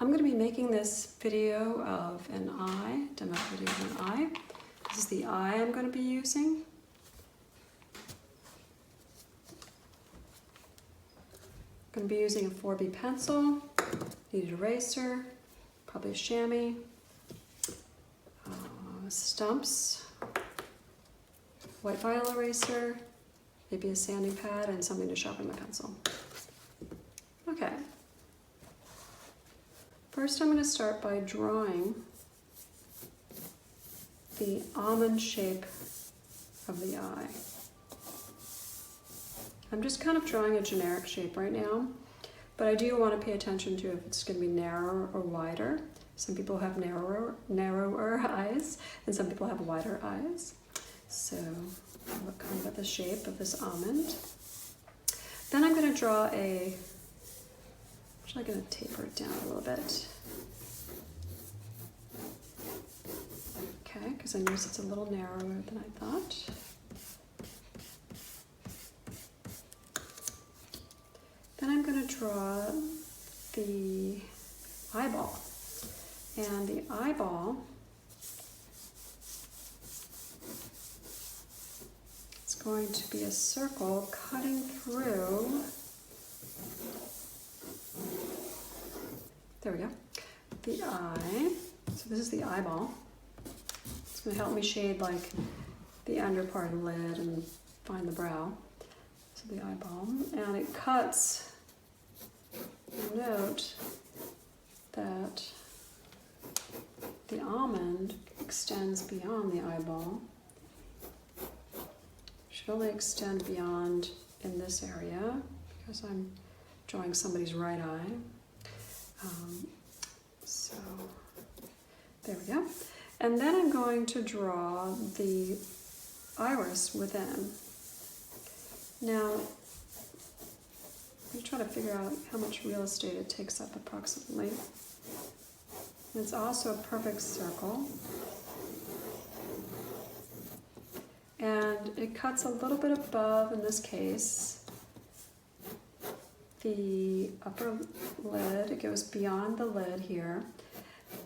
I'm going to be making this video of an eye, demo video of an eye. This is the eye I'm going to be using. I'm going to be using a 4B pencil, need an eraser, probably a chamois, stumps, white vinyl eraser, maybe a sanding pad, and something to sharpen my pencil. Okay. First I'm going to start by drawing the almond shape of the eye. I'm just kind of drawing a generic shape right now, but I do want to pay attention to if it's going to be narrower or wider. Some people have narrower eyes, and some people have wider eyes. So I'll look kind of at the shape of this almond. Then I'm going to draw a, I'm actually going to taper it down a little bit. Okay, because I notice it's a little narrower than I thought. Then I'm going to draw the eyeball. And the eyeball is going to be a circle cutting through, there we go, the eye. So this is the eyeball. It's going to help me shade like the under part of the lid and find the brow. So the eyeball, and it cuts, note that the almond extends beyond the eyeball. Should only extend beyond in this area because I'm drawing somebody's right eye. So there we go. And then I'm going to draw the iris within. Now, I'm trying to figure out how much real estate it takes up approximately. It's also a perfect circle. And it cuts a little bit above, in this case, the upper lid. It goes beyond the lid here.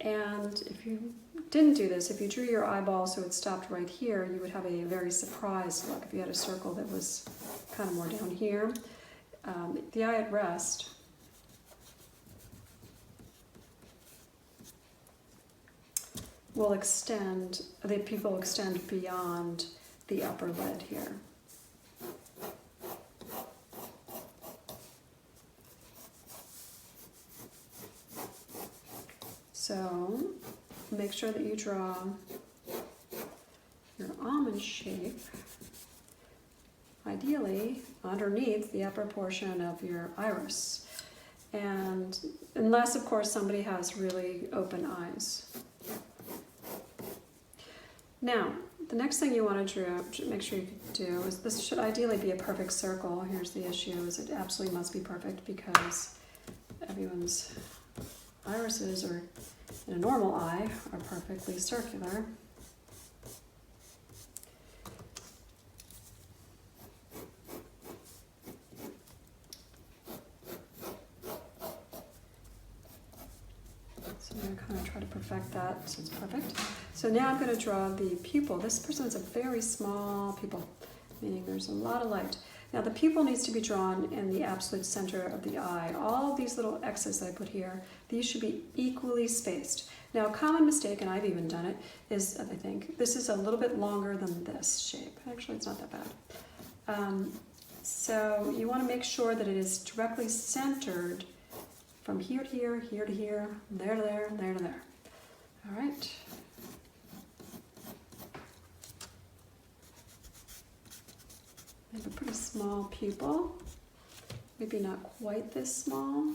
And if you didn't do this, if you drew your eyeball so it stopped right here, you would have a very surprised look if you had a circle that was kind of more down here. The eye at rest will extend, the pupil will extend beyond the upper lid here. So make sure that you draw your almond shape, ideally underneath the upper portion of your iris. And unless, of course, somebody has really open eyes. Now, the next thing you want to draw, make sure you do, is this should ideally be a perfect circle. Here's the issue, is it absolutely must be perfect because everyone's irises are, in a normal eye, are perfectly circular. So I'm going to kind of try to perfect that so it's perfect. So now I'm going to draw the pupil. This person has a very small pupil, meaning there's a lot of light. Now the pupil needs to be drawn in the absolute center of the eye. All of these little X's that I put here, these should be equally spaced. Now a common mistake, and I've even done it, is I think this is a little bit longer than this shape. Actually, it's not that bad. So you want to make sure that it is directly centered from here to here, here to here, there to there, there to there. All right. I have a pretty small pupil, maybe not quite this small.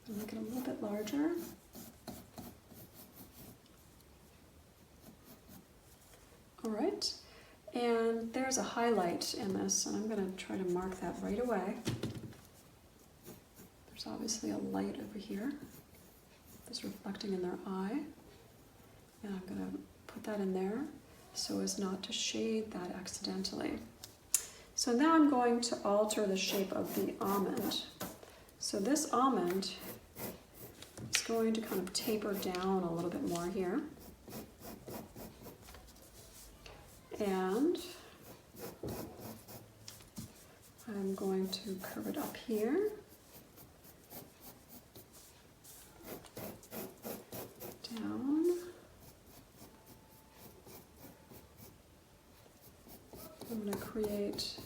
I'll make it a little bit larger. All right, and there's a highlight in this, and I'm going to try to mark that right away. There's obviously a light over here that's reflecting in their eye, and I'm going to put that in there so as not to shade that accidentally. So now I'm going to alter the shape of the almond. So this almond going to kind of taper down a little bit more here. And I'm going to curve it up here. Down. I'm going to create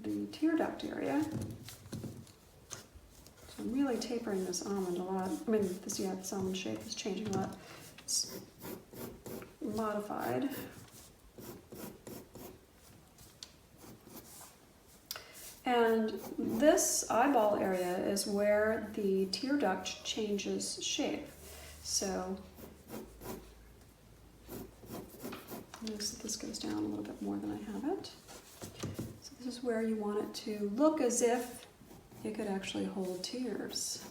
the tear duct area. So I'm really tapering this almond a lot. I mean, this almond shape is changing a lot. It's modified. And this eyeball area is where the tear duct changes shape. So notice that this goes down a little bit more than I have it. So this is where you want it to look as if it could actually hold tears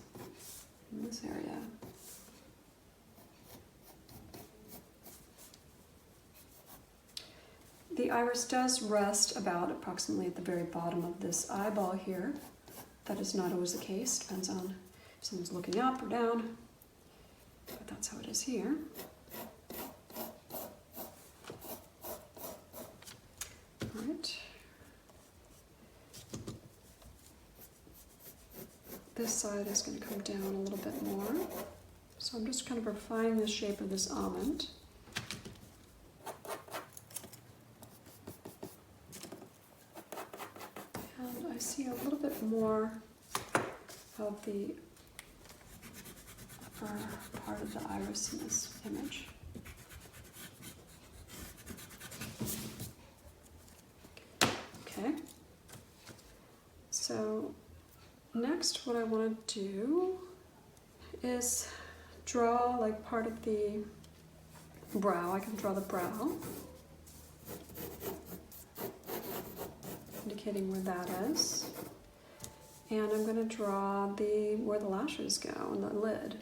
in this area. The iris does rest about approximately at the very bottom of this eyeball here. That is not always the case, depends on if someone's looking up or down, but that's how it is here. All right. This side is going to come down a little bit more. So I'm just kind of refining the shape of this almond. I see a little bit more of the upper part of the iris in this image. Okay, so next what I want to do is draw like part of the brow. I can draw the brow, indicating where that is. And I'm going to draw where the lashes go and the lid.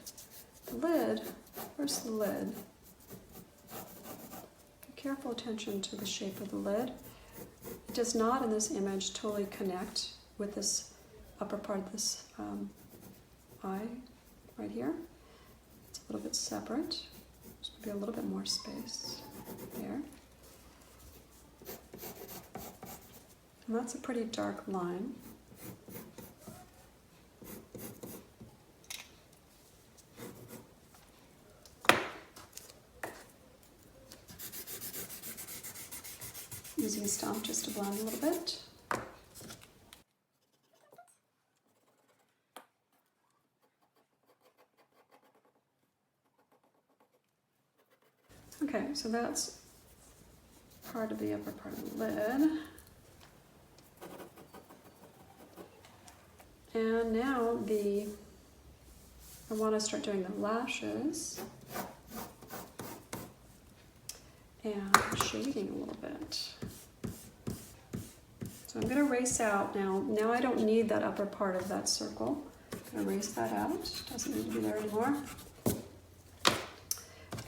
The lid, first the lid. Pay careful attention to the shape of the lid. It does not in this image totally connect with this upper part of this eye right here. It's a little bit separate. There's going to be a little bit more space there. And that's a pretty dark line. Using stump just to blend a little bit. Okay, so that's part of the upper part of the lid. And now I want to start doing the lashes and shading a little bit. So I'm going to erase out now. Now I don't need that upper part of that circle. I'm going to erase that out. Doesn't need to be there anymore.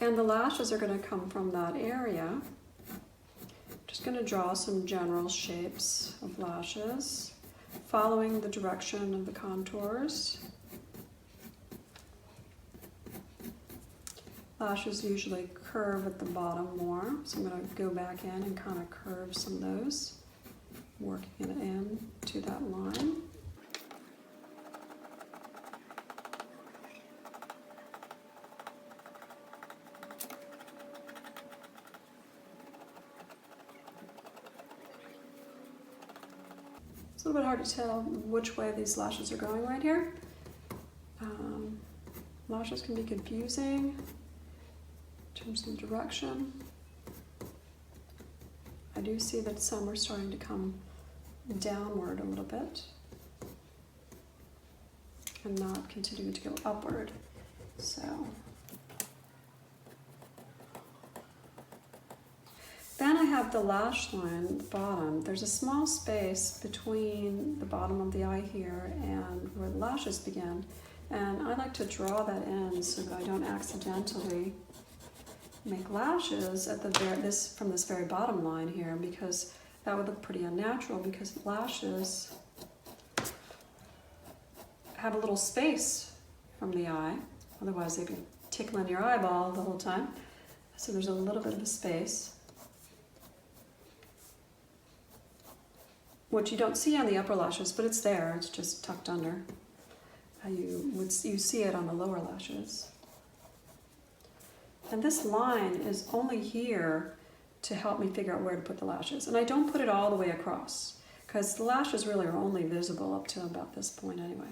And the lashes are going to come from that area. I'm just going to draw some general shapes of lashes, following the direction of the contours. Lashes usually curve at the bottom more, so I'm going to go back in and kind of curve some of those, working it in to that line. It's a little bit hard to tell which way these lashes are going right here. Lashes can be confusing in terms of direction. I do see that some are starting to come downward a little bit and not continuing to go upward. So then I have the lash line at the bottom. There's a small space between the bottom of the eye here and where the lashes begin. And I like to draw that in so that I don't accidentally make lashes at from this very bottom line here, because that would look pretty unnatural, because lashes have a little space from the eye. Otherwise they'd be tickling your eyeball the whole time. So there's a little bit of a space, which you don't see on the upper lashes, but it's there. It's just tucked under. You see it on the lower lashes. And this line is only here to help me figure out where to put the lashes. And I don't put it all the way across, because the lashes really are only visible up to about this point anyway.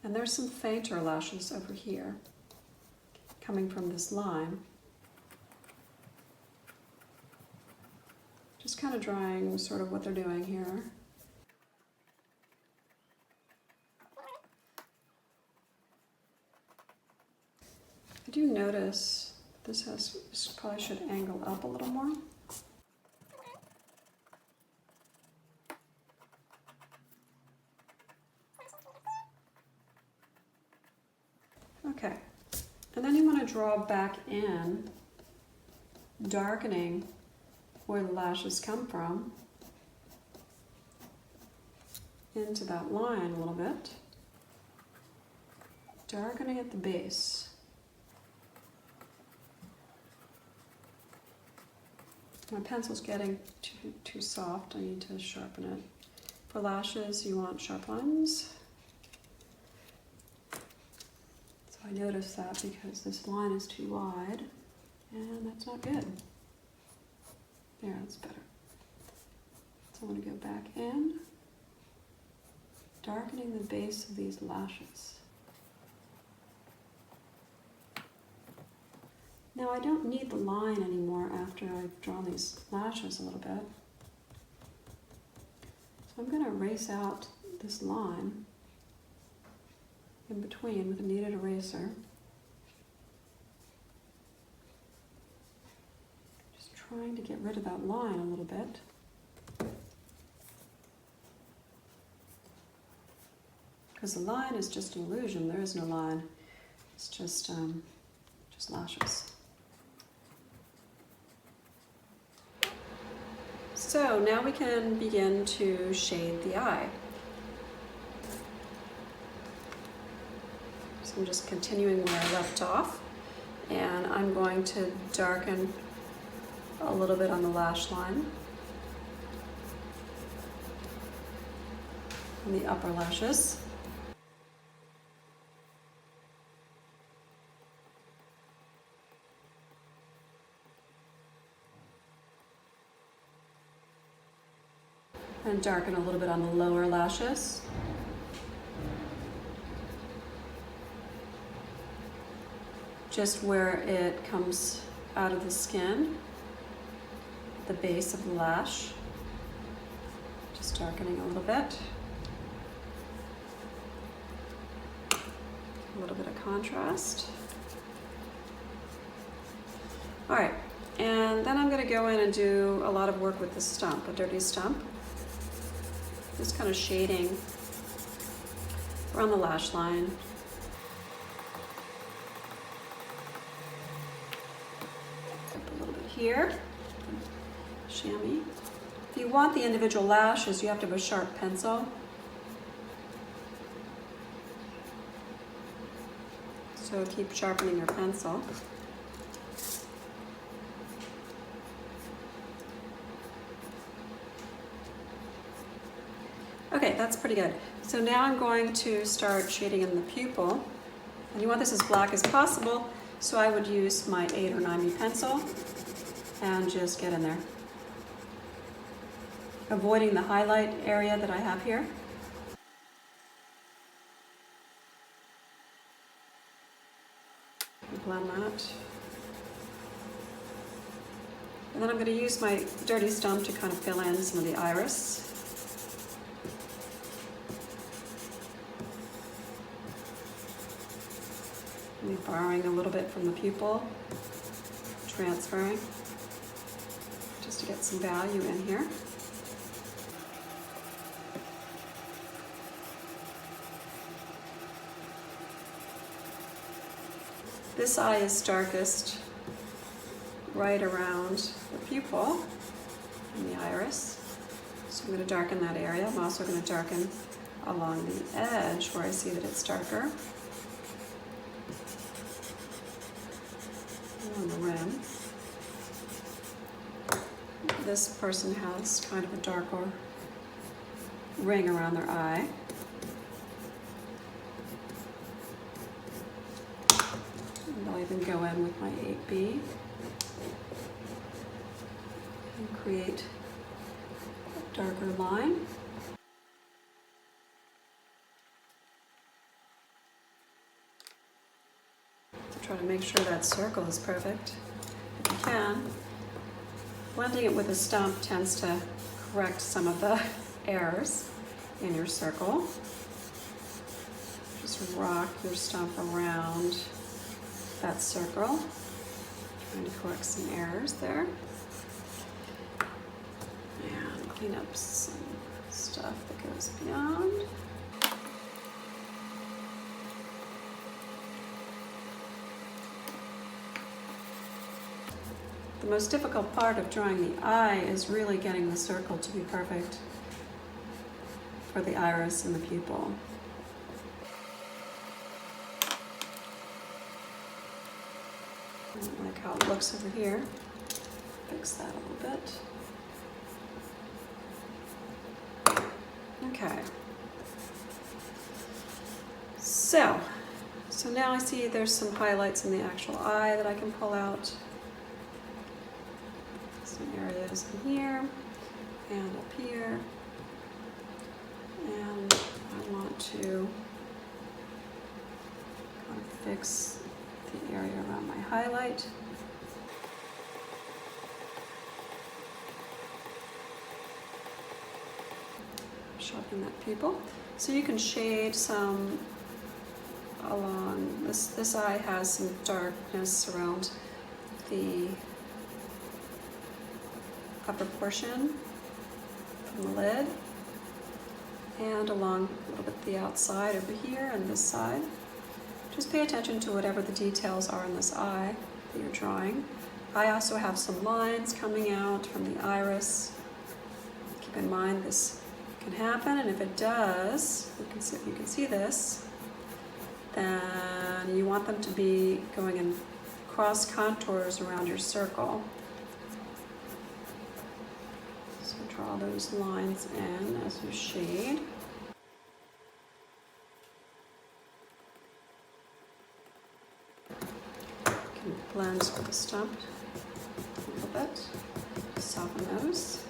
And there's some fainter lashes over here coming from this line. Just kind of drawing sort of what they're doing here. I do notice this probably should angle up a little more. Okay, and then you want to draw back in, darkening where the lashes come from into that line a little bit, darkening at the base. My pencil's getting too soft. I need to sharpen it. For lashes, you want sharp lines. So I noticed that because this line is too wide, and that's not good. There, that's better. So I'm going to go back in, darkening the base of these lashes. Now I don't need the line anymore after I've drawn these lashes a little bit. So I'm going to erase out this line in between with a kneaded eraser. Just trying to get rid of that line a little bit. Because the line is just an illusion. There is no line. It's just lashes. So now we can begin to shade the eye. So I'm just continuing where I left off, and I'm going to darken a little bit on the lash line, on the upper lashes. And darken a little bit on the lower lashes. Just where it comes out of the skin, the base of the lash. Just darkening a little bit. A little bit of contrast. All right, and then I'm going to go in and do a lot of work with the stump, a dirty stump. Just kind of shading around the lash line. Up a little bit here, chamois. If you want the individual lashes, you have to have a sharp pencil. So keep sharpening your pencil. Okay, that's pretty good. So now I'm going to start shading in the pupil. And you want this as black as possible, so I would use my 8 or 9B pencil and just get in there. Avoiding the highlight area that I have here. Blend that. And then I'm going to use my dirty stump to kind of fill in some of the iris. I'm borrowing a little bit from the pupil, transferring, just to get some value in here. This eye is darkest right around the pupil and the iris. So I'm going to darken that area. I'm also going to darken along the edge where I see that it's darker. On the rim. This person has kind of a darker ring around their eye. And I'll even go in with my 8B and create a darker line. To try to make sure that circle is perfect, if you can. Blending it with a stump tends to correct some of the errors in your circle. Just rock your stump around that circle, trying to correct some errors there. And clean up some stuff that goes beyond. The most difficult part of drawing the eye is really getting the circle to be perfect for the iris and the pupil. I don't like how it looks over here. Fix that a little bit. Okay. So now I see there's some highlights in the actual eye that I can pull out. Some areas in here and up here, and I want to kind of fix the area around my highlight. Sharpen that pupil. So you can shade some along this eye has some darkness around the upper portion from the lid and along a little bit the outside over here and this side. Just pay attention to whatever the details are in this eye that you're drawing. I also have some lines coming out from the iris. Keep in mind this can happen, and if it does, you can see this, then you want them to be going in cross contours around your circle. Draw those lines in as you shade. You can blend with the stump a little bit, soften those.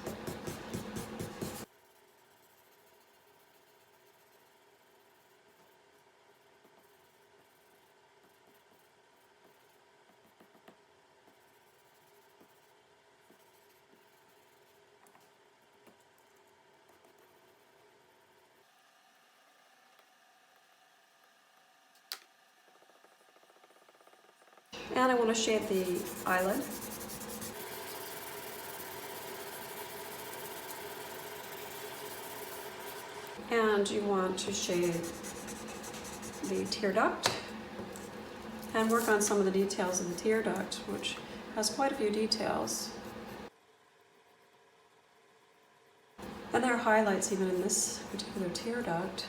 And I want to shade the eyelid. And you want to shade the tear duct and work on some of the details of the tear duct, which has quite a few details. And there are highlights even in this particular tear duct.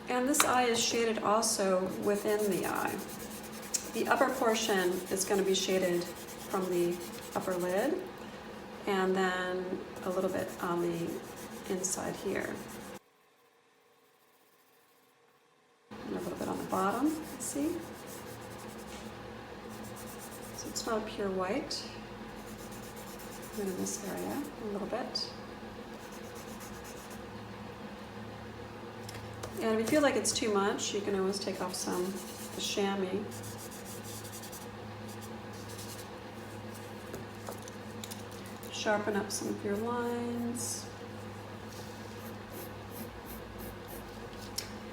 And this eye is shaded also within the eye. The upper portion is going to be shaded from the upper lid, and then a little bit on the inside here. And a little bit on the bottom, see? So it's not a pure white. And in this area, a little bit. And if you feel like it's too much, you can always take off some of the chamois. Sharpen up some of your lines.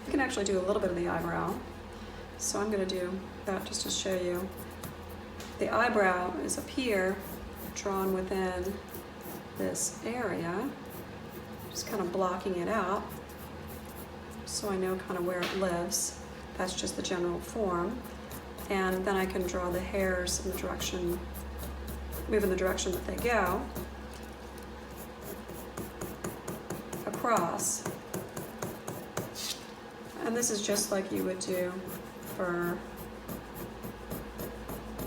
You can actually do a little bit of the eyebrow. So I'm going to do that just to show you. The eyebrow is up here, drawn within this area. Just kind of blocking it out, so I know kind of where it lives. That's just the general form. And then I can draw the hairs in the direction move in the direction that they go, across. And this is just like you would do for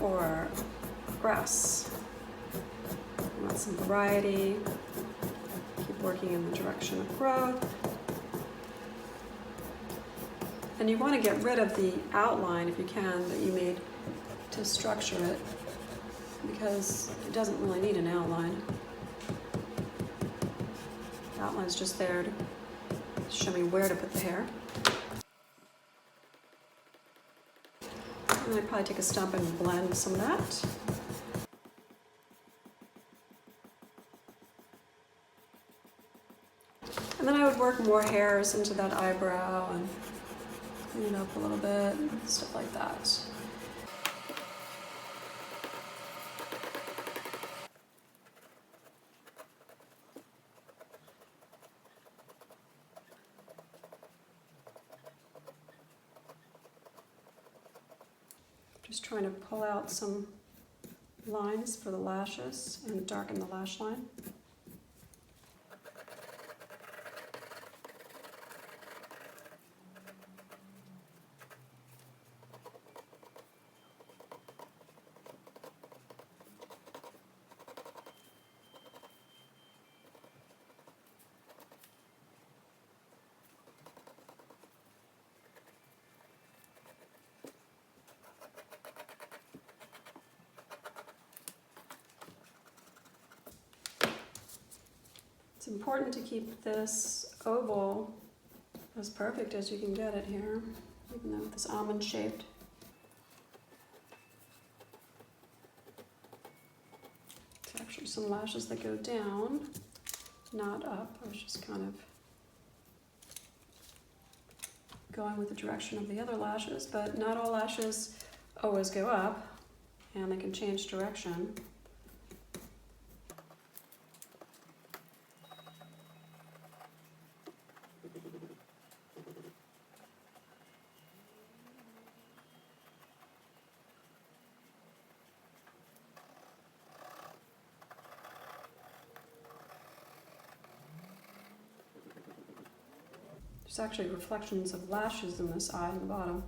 or grass. You want some variety. Keep working in the direction of growth. And you want to get rid of the outline, if you can, that you made to structure it, because it doesn't really need an outline. The outline's just there to show me where to put the hair. And I'd probably take a stump and blend some of that. And then I would work more hairs into that eyebrow and clean it up a little bit, stuff like that. Just trying to pull out some lines for the lashes and darken the lash line. It's important to keep this oval as perfect as you can get it here, even though it's almond shaped. It's actually some lashes that go down, not up. I was just kind of going with the direction of the other lashes, but not all lashes always go up, and they can change direction. There's actually reflections of lashes in this eye in the bottom.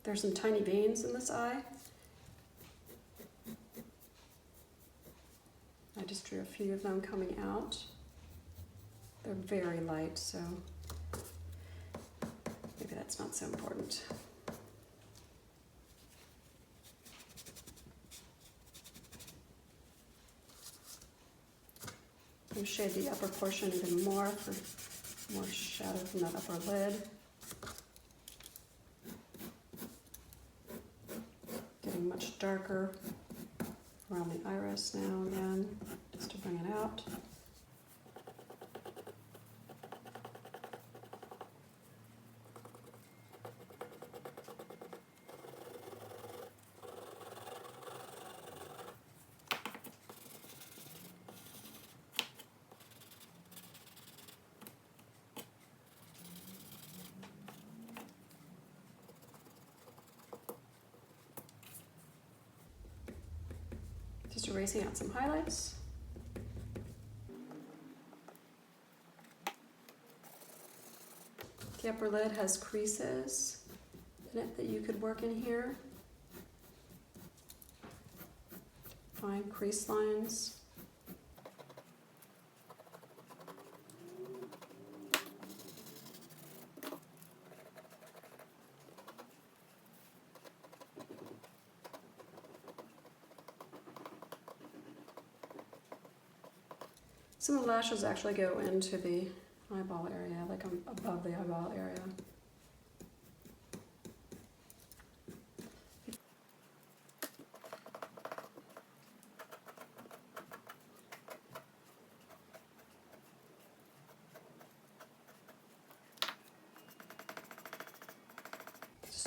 There's some tiny veins in this eye. I just drew a few of them coming out. They're very light, so maybe that's not so important. I'm going to shade the upper portion even more for more shadow from that upper lid. Getting much darker around the iris now again, just to bring it out. Just erasing out some highlights. The upper lid has creases in it that you could work in here. Fine crease lines. Some of the lashes actually go into the eyeball area, like above the eyeball area.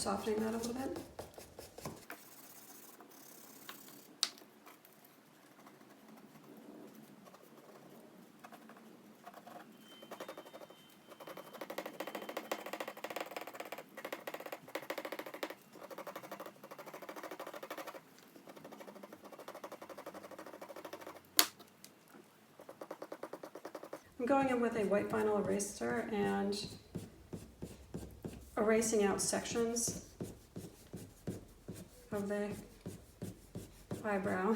softening that a little bit. I'm going in with a white vinyl eraser and erasing out sections of the eyebrow.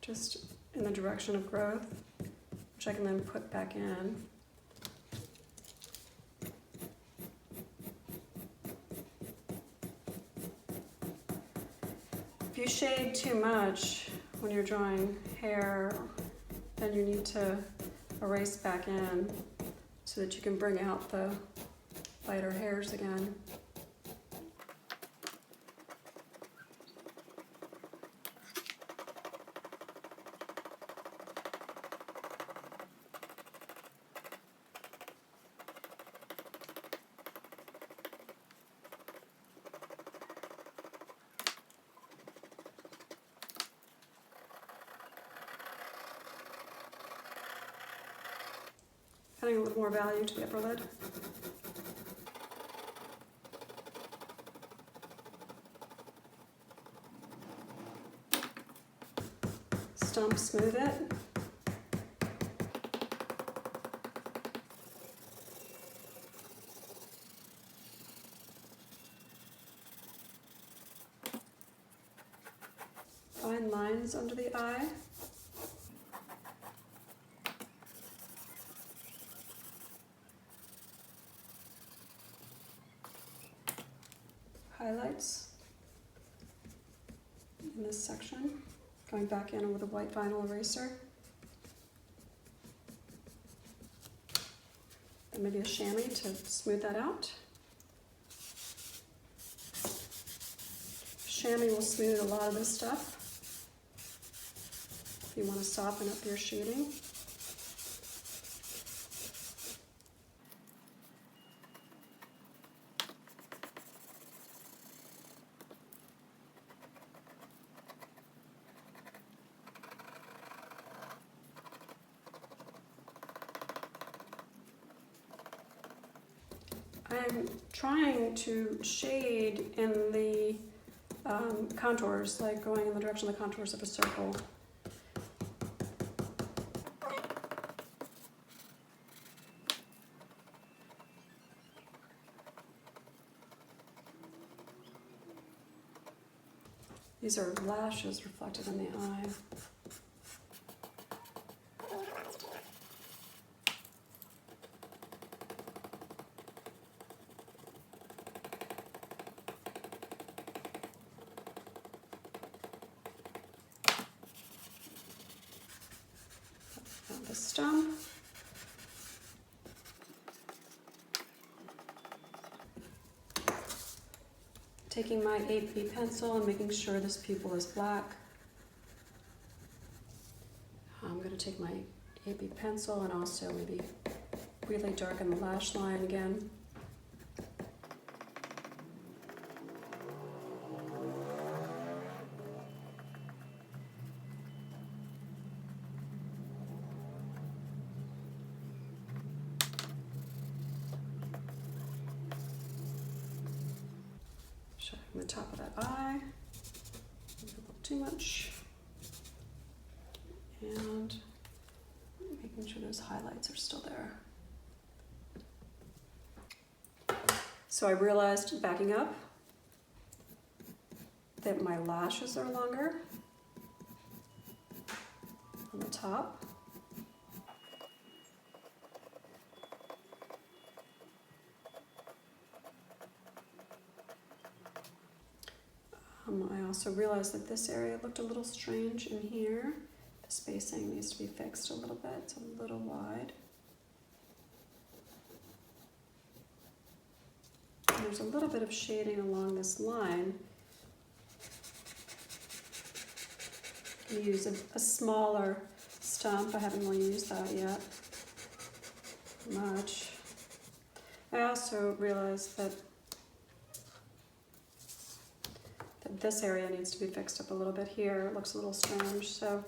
Just in the direction of growth, which I can then put back in. If you shade too much when you're drawing hair, then you need to erase back in so that you can bring out the lighter hairs again. Adding a little more value to the upper lid. Stump smooth it. Fine lines under the eye. Highlights in this section, going back in with a white vinyl eraser, and maybe a chamois to smooth that out. Chamois will smooth a lot of this stuff if you want to soften up your shading. I'm trying to shade in the contours, like going in the direction of the contours of a circle. These are lashes reflected in the eye. The stump. Taking my 8B pencil and making sure this pupil is black. I'm going to take my 8B pencil and also maybe really darken the lash line again. Shading the top of that eye, a little too much, and making sure those highlights are still there. So I realized, backing up, that my lashes are longer on the top. I also realized that this area looked a little strange in here. The spacing needs to be fixed a little bit. It's a little wide. And there's a little bit of shading along this line. I'm going to use a smaller stump. I haven't really used that yet much. I also realized that this area needs to be fixed up a little bit here. It looks a little strange, so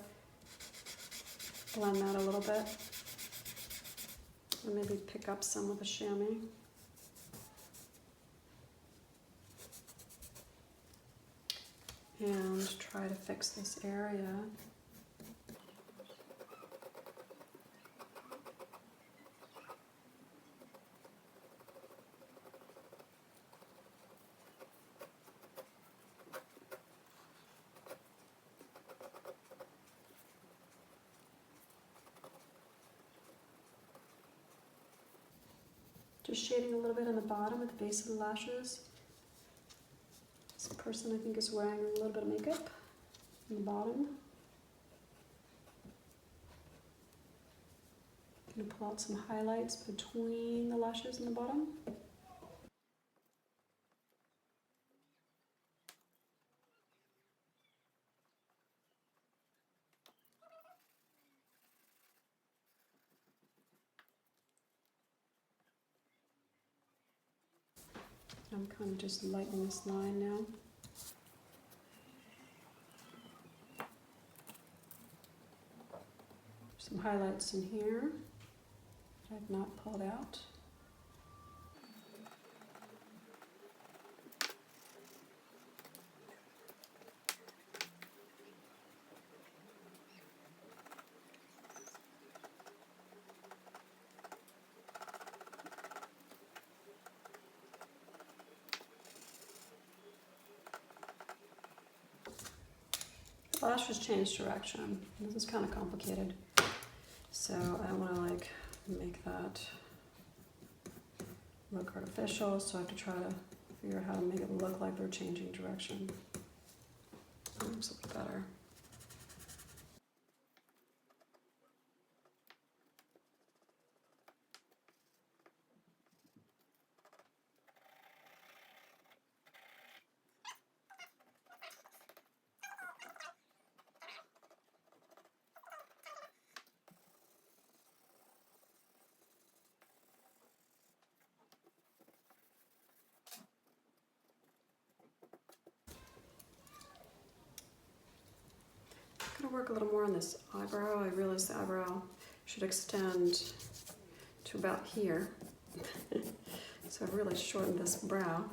blend that a little bit. And maybe pick up some with the chamois. And try to fix this area. Just shading a little bit on the bottom at the base of the lashes. This person, I think, is wearing a little bit of makeup on the bottom. I'm going to pull out some highlights between the lashes and the bottom. I'm kind of just lightening this line now. Some highlights in here that I've not pulled out. The lashes change direction. This is kind of complicated. So I don't want to like make that look artificial, so I have to try to figure out how to make it look like they're changing direction. That looks a little better. I'm going to work a little more on this eyebrow. I realized the eyebrow should extend to about here. So I've really shortened this brow.